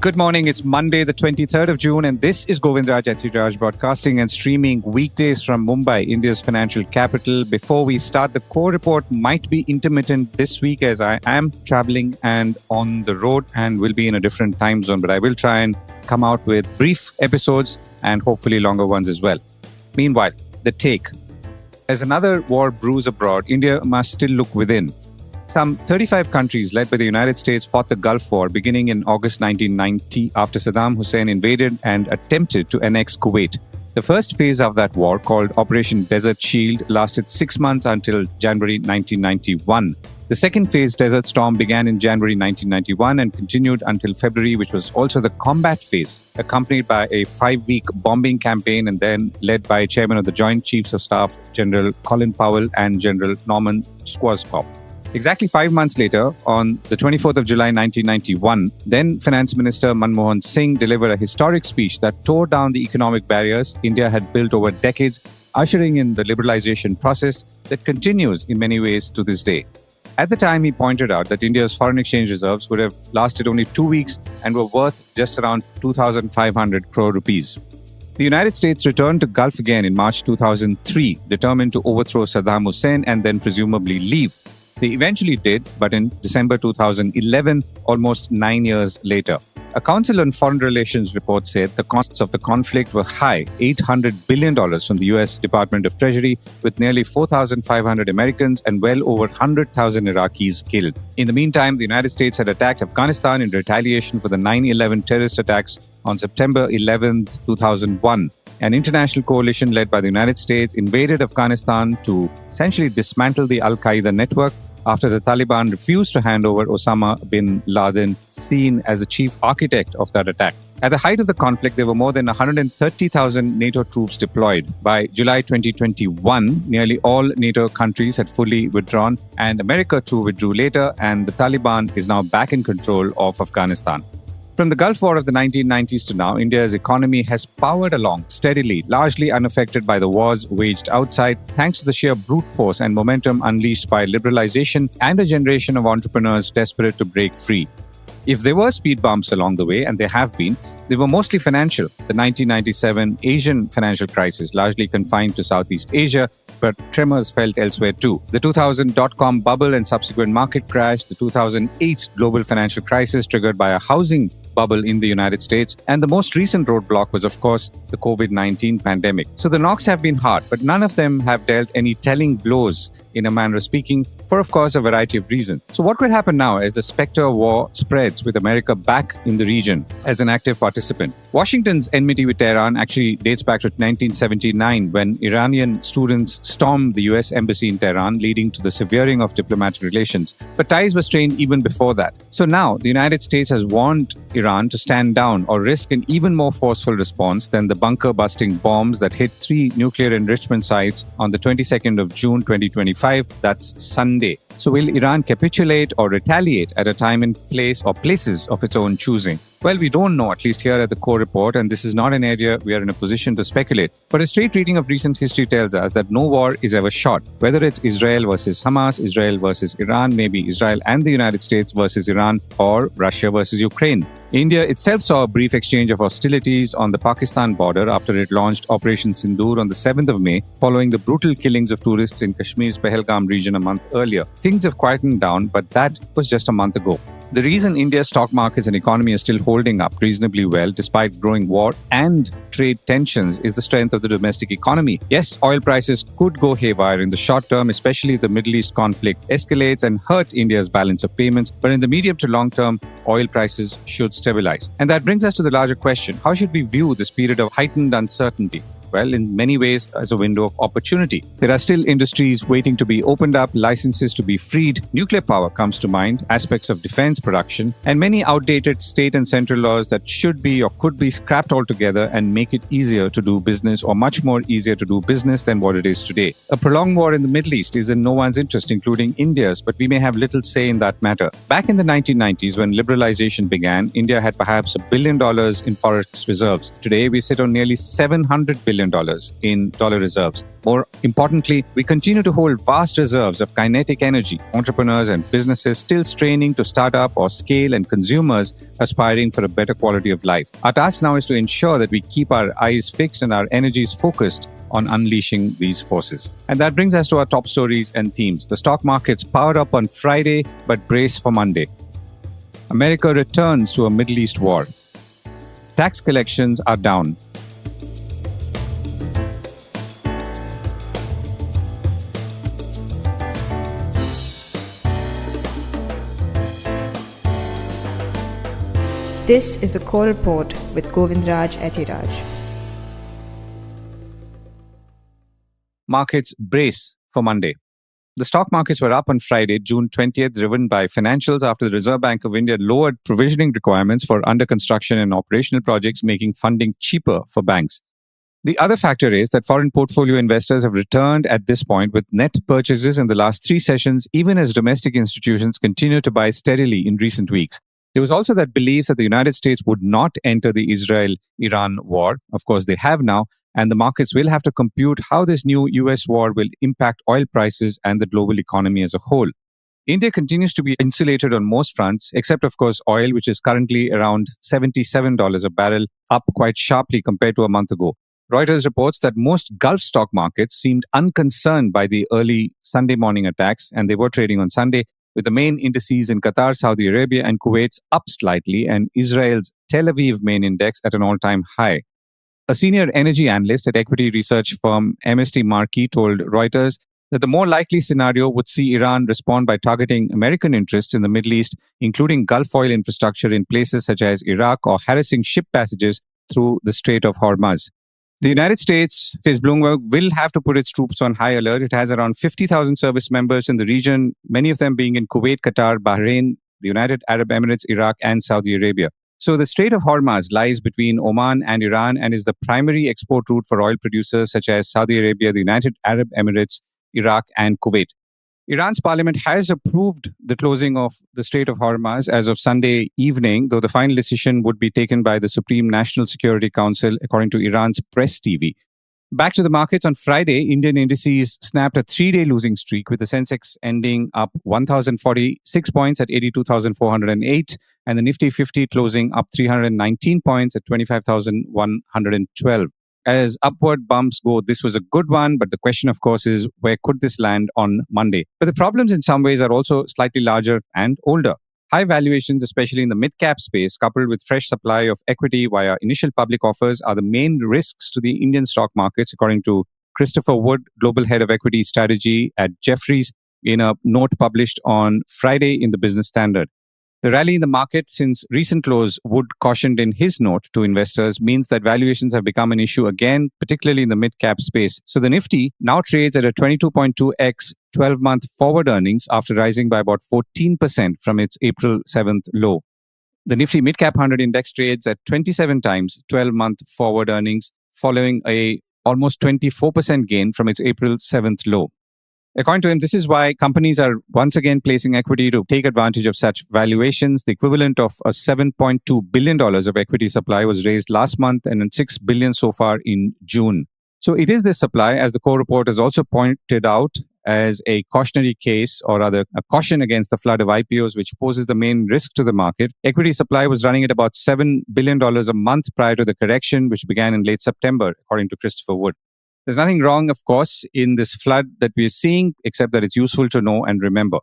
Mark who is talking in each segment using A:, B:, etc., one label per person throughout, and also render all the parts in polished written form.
A: Good morning. It's Monday, the 23rd of June, and this is Govindraj Ethiraj broadcasting and streaming weekdays from Mumbai, India's financial capital. Before we start, the core report might be intermittent this week as I am traveling and on the road and will be in a different time zone, but I will try and come out with brief episodes and hopefully longer ones as well. Meanwhile, the take. As another war brews abroad, India must still look within. Some 35 countries led by the United States fought the Gulf War beginning in August 1990 after Saddam Hussein invaded and attempted to annex Kuwait. The first phase of that war, called Operation Desert Shield, lasted 6 months until January 1991. The second phase, Desert Storm, began in January 1991 and continued until February, which was also the combat phase, accompanied by a 5-week bombing campaign and then led by Chairman of the Joint Chiefs of Staff, General Colin Powell and General Norman Schwarzkopf. Exactly 5 months later, on the 24th of July 1991, then Finance Minister Manmohan Singh delivered a historic speech that tore down the economic barriers India had built over decades, ushering in the liberalization process that continues in many ways to this day. At the time, he pointed out that India's foreign exchange reserves would have lasted only 2 weeks and were worth just around 2,500 crore rupees. The United States returned to Gulf again in March 2003, determined to overthrow Saddam Hussein and then presumably leave. They eventually did, but in December 2011, almost 9 years later. A Council on Foreign Relations report said the costs of the conflict were high, $800 billion from the US Department of Treasury, with nearly 4,500 Americans and well over 100,000 Iraqis killed. In the meantime, the United States had attacked Afghanistan in retaliation for the 9/11 terrorist attacks on September 11, 2001. An international coalition led by the United States invaded Afghanistan to essentially dismantle the Al-Qaeda network after the Taliban refused to hand over Osama bin Laden, seen as the chief architect of that attack. At the height of the conflict, there were more than 130,000 NATO troops deployed. By July 2021, nearly all NATO countries had fully withdrawn, and America too withdrew later, and the Taliban is now back in control of Afghanistan. From the Gulf War of the 1990s to now, India's economy has powered along steadily, largely unaffected by the wars waged outside, thanks to the sheer brute force and momentum unleashed by liberalization and a generation of entrepreneurs desperate to break free. If there were speed bumps along the way, and there have been, they were mostly financial. The 1997 Asian financial crisis, largely confined to Southeast Asia, but tremors felt elsewhere too. The 2000 dot-com bubble and subsequent market crash, the 2008 global financial crisis triggered by a housing bubble in the United States, and the most recent roadblock was, of course, the COVID-19 pandemic. So the knocks have been hard, but none of them have dealt any telling blows, in a manner of speaking, for, of course, a variety of reasons. So what could happen now as the specter of war spreads with America back in the region as an active participant? Washington's enmity with Tehran actually dates back to 1979 when Iranian students stormed the US embassy in Tehran, leading to the severing of diplomatic relations. But ties were strained even before that. So now the United States has warned Iran to stand down or risk an even more forceful response than the bunker-busting bombs that hit 3 nuclear enrichment sites on the 22nd of June 2025. That's Sunday. So will Iran capitulate or retaliate at a time and place or places of its own choosing? Well, we don't know, at least here at the core report, and this is not an area we are in a position to speculate. But a straight reading of recent history tells us that no war is ever short. Whether it's Israel versus Hamas, Israel versus Iran, maybe Israel and the United States versus Iran, or Russia versus Ukraine. India itself saw a brief exchange of hostilities on the Pakistan border after it launched Operation Sindoor on the 7th of May, following the brutal killings of tourists in Kashmir's Pahalgam region a month earlier. Things have quietened down, but that was just a month ago. The reason India's stock markets and economy are still holding up reasonably well despite growing war and trade tensions is the strength of the domestic economy. Yes, oil prices could go haywire in the short term, especially if the Middle East conflict escalates and hurt India's balance of payments. But in the medium to long term, oil prices should stabilize. And that brings us to the larger question. How should we view this period of heightened uncertainty? Well, in many ways, as a window of opportunity. There are still industries waiting to be opened up, licenses to be freed. Nuclear power comes to mind, aspects of defense production, and many outdated state and central laws that should be or could be scrapped altogether and make it easier to do business, or much more easier to do business than what it is today. A prolonged war in the Middle East is in no one's interest, including India's, but we may have little say in that matter. Back in the 1990s, when liberalization began, India had perhaps $1 billion in forex reserves. Today, we sit on nearly $700 billion billion in dollar reserves. More importantly, we continue to hold vast reserves of kinetic energy, entrepreneurs and businesses still straining to start up or scale, and consumers aspiring for a better quality of life. Our task now is to ensure that we keep our eyes fixed and our energies focused on unleashing these forces. And that brings us to our top stories and themes. The stock markets powered up on Friday, but brace for Monday. America returns to a Middle East war. Tax collections are down.
B: This is a core report with Govindraj Ethiraj.
A: Markets brace for Monday. The stock markets were up on Friday, June 20th, driven by financials after the Reserve Bank of India lowered provisioning requirements for under construction and operational projects, making funding cheaper for banks. The other factor is that foreign portfolio investors have returned at this point with net purchases in the last 3 sessions, even as domestic institutions continue to buy steadily in recent weeks. There was also that belief that the United States would not enter the Israel-Iran war. Of course, they have now, and the markets will have to compute how this new US war will impact oil prices and the global economy as a whole. India continues to be insulated on most fronts, except, of course, oil, which is currently around $77 a barrel, up quite sharply compared to a month ago. Reuters reports that most Gulf stock markets seemed unconcerned by the early Sunday morning attacks, and they were trading on Sunday, with the main indices in Qatar, Saudi Arabia, and Kuwait up slightly, and Israel's Tel Aviv main index at an all-time high. A senior energy analyst at equity research firm MST Marquee told Reuters that the more likely scenario would see Iran respond by targeting American interests in the Middle East, including Gulf oil infrastructure in places such as Iraq, or harassing ship passages through the Strait of Hormuz. The United States, says Bloomberg, will have to put its troops on high alert. It has around 50,000 service members in the region, many of them being in Kuwait, Qatar, Bahrain, the United Arab Emirates, Iraq, and Saudi Arabia. So the Strait of Hormuz lies between Oman and Iran and is the primary export route for oil producers such as Saudi Arabia, the United Arab Emirates, Iraq, and Kuwait. Iran's parliament has approved the closing of the Strait of Hormuz as of Sunday evening, though the final decision would be taken by the Supreme National Security Council, according to Iran's press TV. Back to the markets on Friday, Indian indices snapped a 3-day losing streak, with the Sensex ending up 1,046 points at 82,408 and the Nifty 50 closing up 319 points at 25,112. As upward bumps go, this was a good one, but the question, of course, is where could this land on Monday? But the problems in some ways are also slightly larger and older. High valuations, especially in the mid-cap space, coupled with fresh supply of equity via initial public offers, are the main risks to the Indian stock markets, according to Christopher Wood, Global Head of Equity Strategy at Jefferies, in a note published on Friday in the Business Standard. The rally in the market since recent close, Wood cautioned in his note to investors, means that valuations have become an issue again, particularly in the mid-cap space. So the Nifty now trades at a 22.2x 12-month forward earnings after rising by about 14% from its April 7th low. The Nifty Mid-Cap 100 Index trades at 27 times 12-month forward earnings, following a almost 24% gain from its April 7th low. According to him, this is why companies are once again placing equity to take advantage of such valuations. The equivalent of a $7.2 billion of equity supply was raised last month, and $6 billion so far in June. So it is this supply, as the core report has also pointed out, as a cautionary case, or rather a caution against the flood of IPOs, which poses the main risk to the market. Equity supply was running at about $7 billion a month prior to the correction, which began in late September, according to Christopher Wood. There's nothing wrong, of course, in this flood that we're seeing, except that it's useful to know and remember.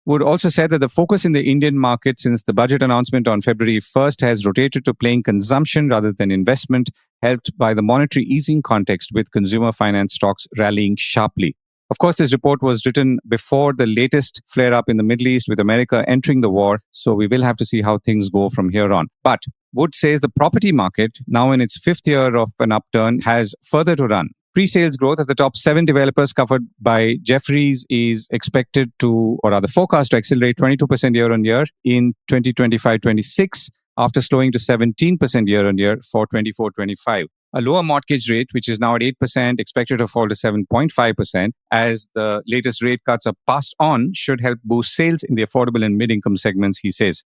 A: Wood also said that the focus in the Indian market since the budget announcement on February 1st has rotated to playing consumption rather than investment, helped by the monetary easing context, with consumer finance stocks rallying sharply. Of course, this report was written before the latest flare-up in the Middle East, with America entering the war, so we will have to see how things go from here on. But Wood says the property market, now in its 5th year of an upturn, has further to run. Pre-sales growth of the top 7 developers covered by Jefferies is expected to, or rather forecast to, accelerate 22% year-on-year in 2025-26, after slowing to 17% year-on-year for 24-25. A lower mortgage rate, which is now at 8%, expected to fall to 7.5% as the latest rate cuts are passed on, should help boost sales in the affordable and mid-income segments, he says.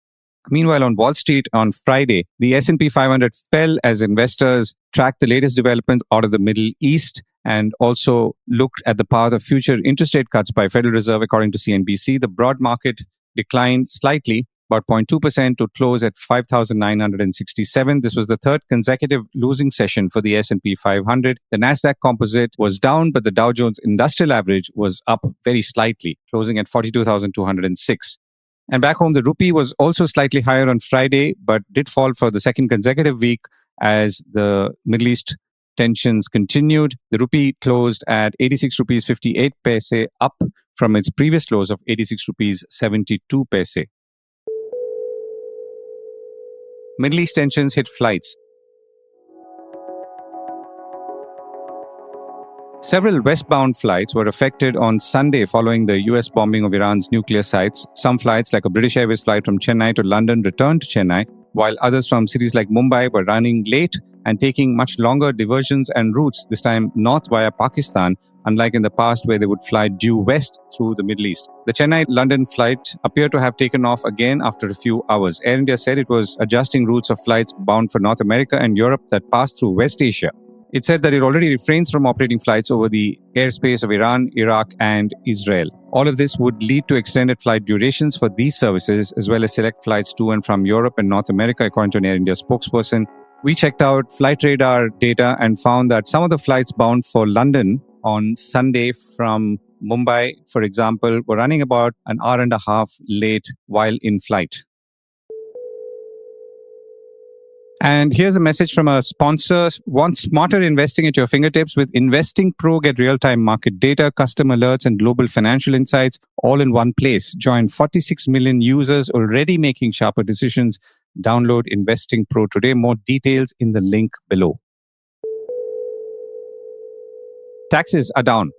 A: Meanwhile, on Wall Street on Friday, the S&P 500 fell as investors tracked the latest developments out of the Middle East and also looked at the path of future interest rate cuts by Federal Reserve, according to CNBC. The broad market declined slightly, about 0.2% to close at 5,967. This was the third consecutive losing session for the S&P 500. The Nasdaq Composite was down, but the Dow Jones Industrial Average was up very slightly, closing at 42,206. And back home, the rupee was also slightly higher on Friday, but did fall for the second consecutive week as the Middle East tensions continued. The rupee closed at 86 rupees 58 paise, up from its previous close of 86 rupees 72 paise. Middle East tensions hit flights. Several westbound flights were affected on Sunday following the US bombing of Iran's nuclear sites. Some flights, like a British Airways flight from Chennai to London, returned to Chennai, while others from cities like Mumbai were running late and taking much longer diversions and routes, this time north via Pakistan, unlike in the past where they would fly due west through the Middle East. The Chennai-London flight appeared to have taken off again after a few hours. Air India said it was adjusting routes of flights bound for North America and Europe that passed through West Asia. It said that it already refrains from operating flights over the airspace of Iran, Iraq, and Israel. All of this would lead to extended flight durations for these services, as well as select flights to and from Europe and North America, according to an Air India spokesperson. We checked out flight radar data and found that some of the flights bound for London on Sunday from Mumbai, for example, were running about an hour and a half late while in flight. And here's a message from a sponsor. Want smarter investing at your fingertips? With InvestingPro, get real-time market data, custom alerts, and global financial insights all in one place. Join 46 million users already making sharper decisions. Download InvestingPro today. More details in the link below. Taxes are down.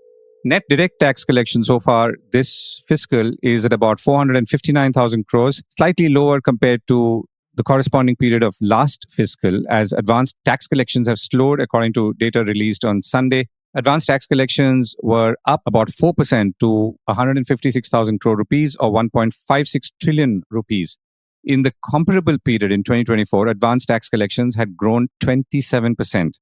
A: Net direct tax collection so far this fiscal is at about 459,000 crores, slightly lower compared to the corresponding period of last fiscal, as advanced tax collections have slowed, according to data released on Sunday. Advanced tax collections were up about 4% to 156,000 crore rupees or 1.56 trillion rupees. In the comparable period in 2024, advanced tax collections had grown 27%.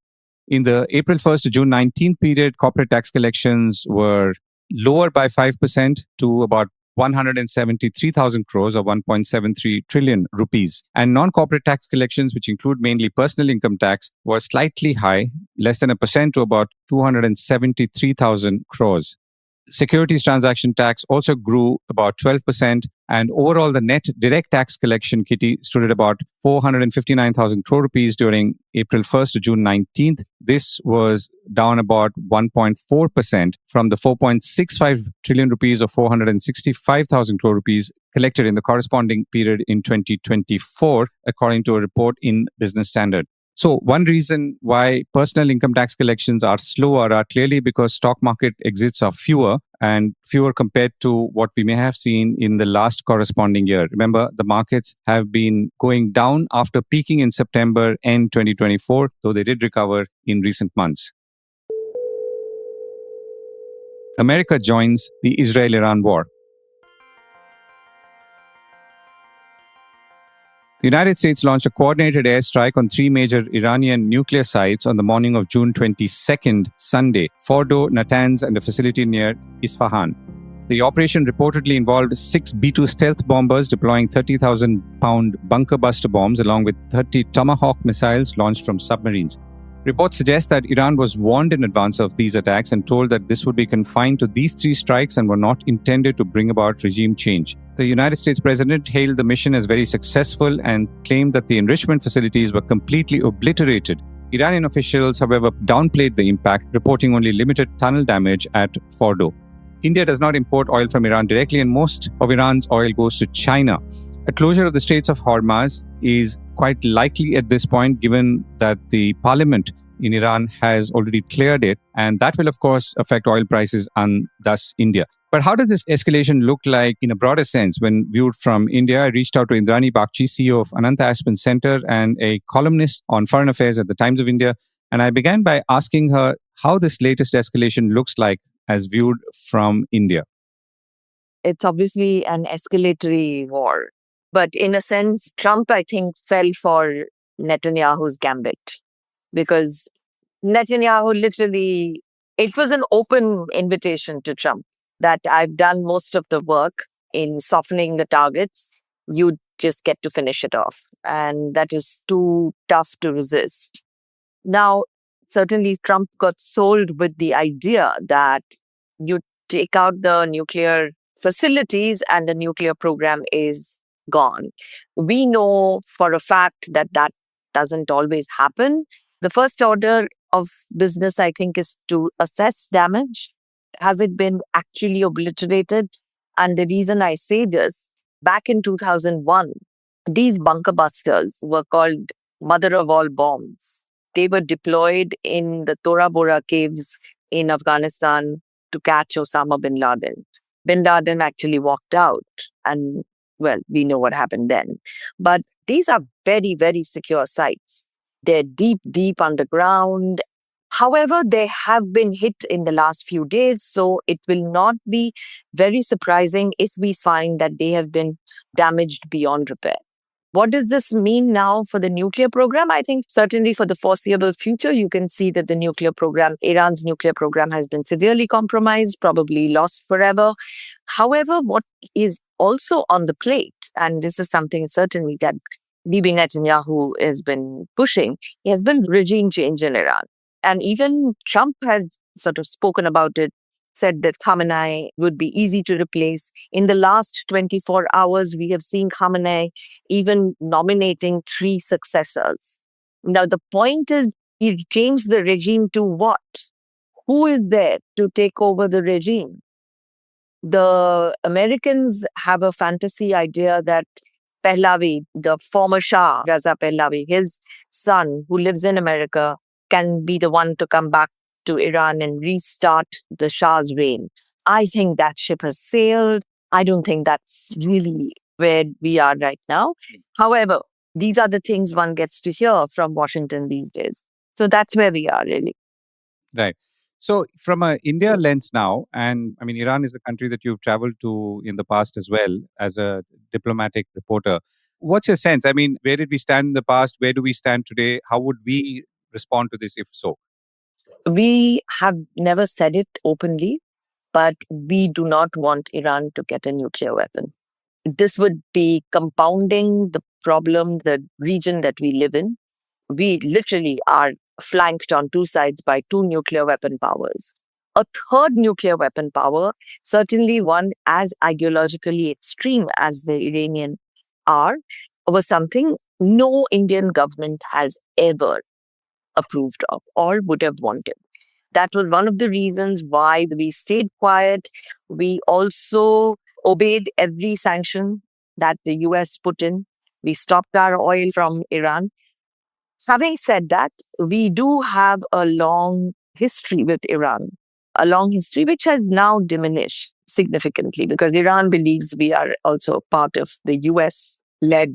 A: In the April 1st to June 19th period, corporate tax collections were lower by 5% to about 173,000 crores or 1.73 trillion rupees. And non-corporate tax collections, which include mainly personal income tax, were slightly high, less than 1% to about 273,000 crores. Securities transaction tax also grew about 12%, and overall the net direct tax collection kitty stood at about 459,000 crore rupees during April 1st to June 19th. This was down about 1.4% from the 4.65 trillion rupees or 465,000 crore rupees collected in the corresponding period in 2024, according to a report in Business Standard. So one reason why personal income tax collections are slower are clearly because stock market exits are fewer and fewer compared to what we may have seen in the last corresponding year. Remember, the markets have been going down after peaking in September end 2024, though they did recover in recent months. America joins the Israel-Iran war. The United States launched a coordinated airstrike on three major Iranian nuclear sites on the morning of June 22nd, Sunday, Fordo, Natanz, and a facility near Isfahan. The operation reportedly involved 6 B-2 stealth bombers deploying 30,000-pound bunker buster bombs along with 30 Tomahawk missiles launched from submarines. Reports suggest that Iran was warned in advance of these attacks and told that this would be confined to these three strikes and were not intended to bring about regime change. The United States president hailed the mission as very successful and claimed that the enrichment facilities were completely obliterated. Iranian officials, however, downplayed the impact, reporting only limited tunnel damage at Fordo. India does not import oil from Iran directly, and most of Iran's oil goes to China. A closure of the Straits of Hormuz is quite likely at this point, given that the parliament in Iran has already cleared it, and that will, of course, affect oil prices and thus India. But how does this escalation look like in a broader sense when viewed from India? I reached out to Indrani Bagchi, CEO of Ananta Aspen Centre and a columnist on foreign affairs at the Times of India, and I began by asking her how this latest escalation looks like as viewed from India.
C: It's obviously an escalatory war. But in a sense, Trump, I think, fell for Netanyahu's gambit because Netanyahu literally, it was an open invitation to Trump that I've done most of the work in softening the targets. You just get to finish it off. And that is too tough to resist. Now, certainly Trump got sold with the idea that you take out the nuclear facilities and the nuclear program is gone. We know for a fact that that doesn't always happen. The first order of business, I think, is to assess damage. Has it been actually obliterated? And the reason I say this, back in 2001, these bunker busters were called mother of all bombs. They were deployed in the Tora Bora caves in Afghanistan to catch Osama bin Laden. Bin Laden actually walked out, and well, we know what happened then. But these are very, very secure sites. They're deep, deep underground. However, they have been hit in the last few days, so it will not be very surprising if we find that they have been damaged beyond repair. What does this mean now for the nuclear program? I think certainly for the foreseeable future, you can see that the nuclear program, Iran's nuclear program, has been severely compromised, probably lost forever. However, what is also on the plate, and this is something certainly that Bibi Netanyahu has been pushing, he has been regime change in Iran. And even Trump has sort of spoken about it, said that Khamenei would be easy to replace. In the last 24 hours, we have seen Khamenei even nominating 3 successors. Now, the point is, he changed the regime to what? Who is there to take over the regime? The Americans have a fantasy idea that Pahlavi, the former Shah, Raza Pahlavi, his son who lives in America, can be the one to come back to Iran and restart the Shah's reign. I think that ship has sailed. I don't think that's really where we are right now. However, these are the things one gets to hear from Washington these days. So that's where we are really.
A: Right. So, from a India lens now, and I mean, Iran is a country that you've traveled to in the past as well as a diplomatic reporter. What's your sense? I mean, where did we stand in the past? Where do we stand today? How would we respond to this if so?
C: We have never said it openly, but we do not want Iran to get a nuclear weapon. This would be compounding the problem, the region that we live in. We literally are flanked on 2 sides by 2 nuclear weapon powers. A third nuclear weapon power, certainly one as ideologically extreme as the Iranian are, was something no Indian government has ever approved of or would have wanted. That was one of the reasons why we stayed quiet. We also obeyed every sanction that the US put in. We stopped our oil from Iran. Having said that, we do have a long history with Iran, a long history which has now diminished significantly because Iran believes we are also part of the US led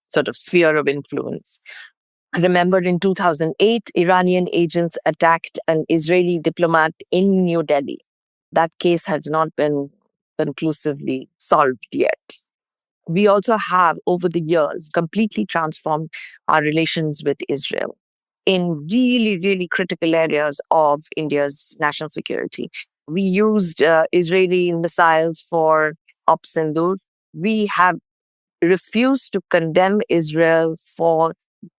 C: sort of sphere of influence. I remember in 2008, Iranian agents attacked an Israeli diplomat in New Delhi. That case has not been conclusively solved yet. We also have, over the years, completely transformed our relations with Israel in really, really critical areas of India's national security. We used Israeli missiles for Op Sindoor. We have refused to condemn Israel for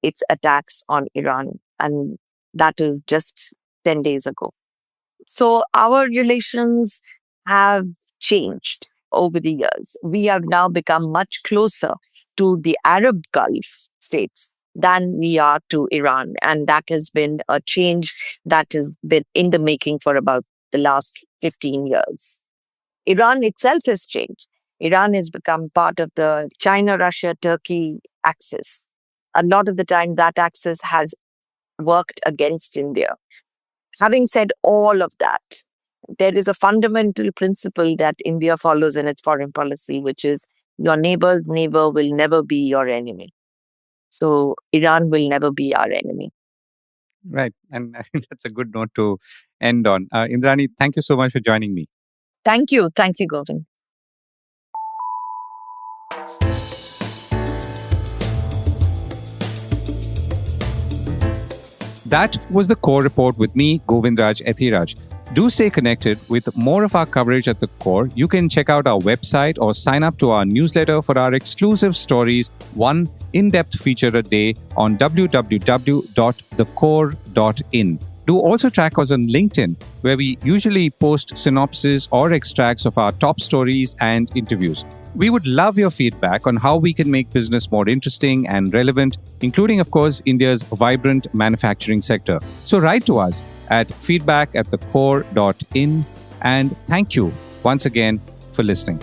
C: its attacks on Iran. And that is just 10 days ago. So our relations have changed over the years. We have now become much closer to the Arab Gulf states than we are to Iran. And that has been a change that has been in the making for about the last 15 years. Iran itself has changed. Iran has become part of the China, Russia, Turkey axis. A lot of the time, that axis has worked against India. Having said all of that, there is a fundamental principle that India follows in its foreign policy, which is your neighbor's neighbor will never be your enemy. So Iran will never be our enemy.
A: Right. And I think that's a good note to end on. Indrani, thank you so much for joining me.
C: Thank you. Thank you, Govind.
A: That was the Core Report with me, Govindraj Ethiraj. Do stay connected with more of our coverage at the Core. You can check out our website or sign up to our newsletter for our exclusive stories, one in-depth feature a day on www.thecore.in. Do also track us on LinkedIn, where we usually post synopses or extracts of our top stories and interviews. We would love your feedback on how we can make business more interesting and relevant, including, of course, India's vibrant manufacturing sector. So write to us at feedback@thecore.in. And thank you once again for listening.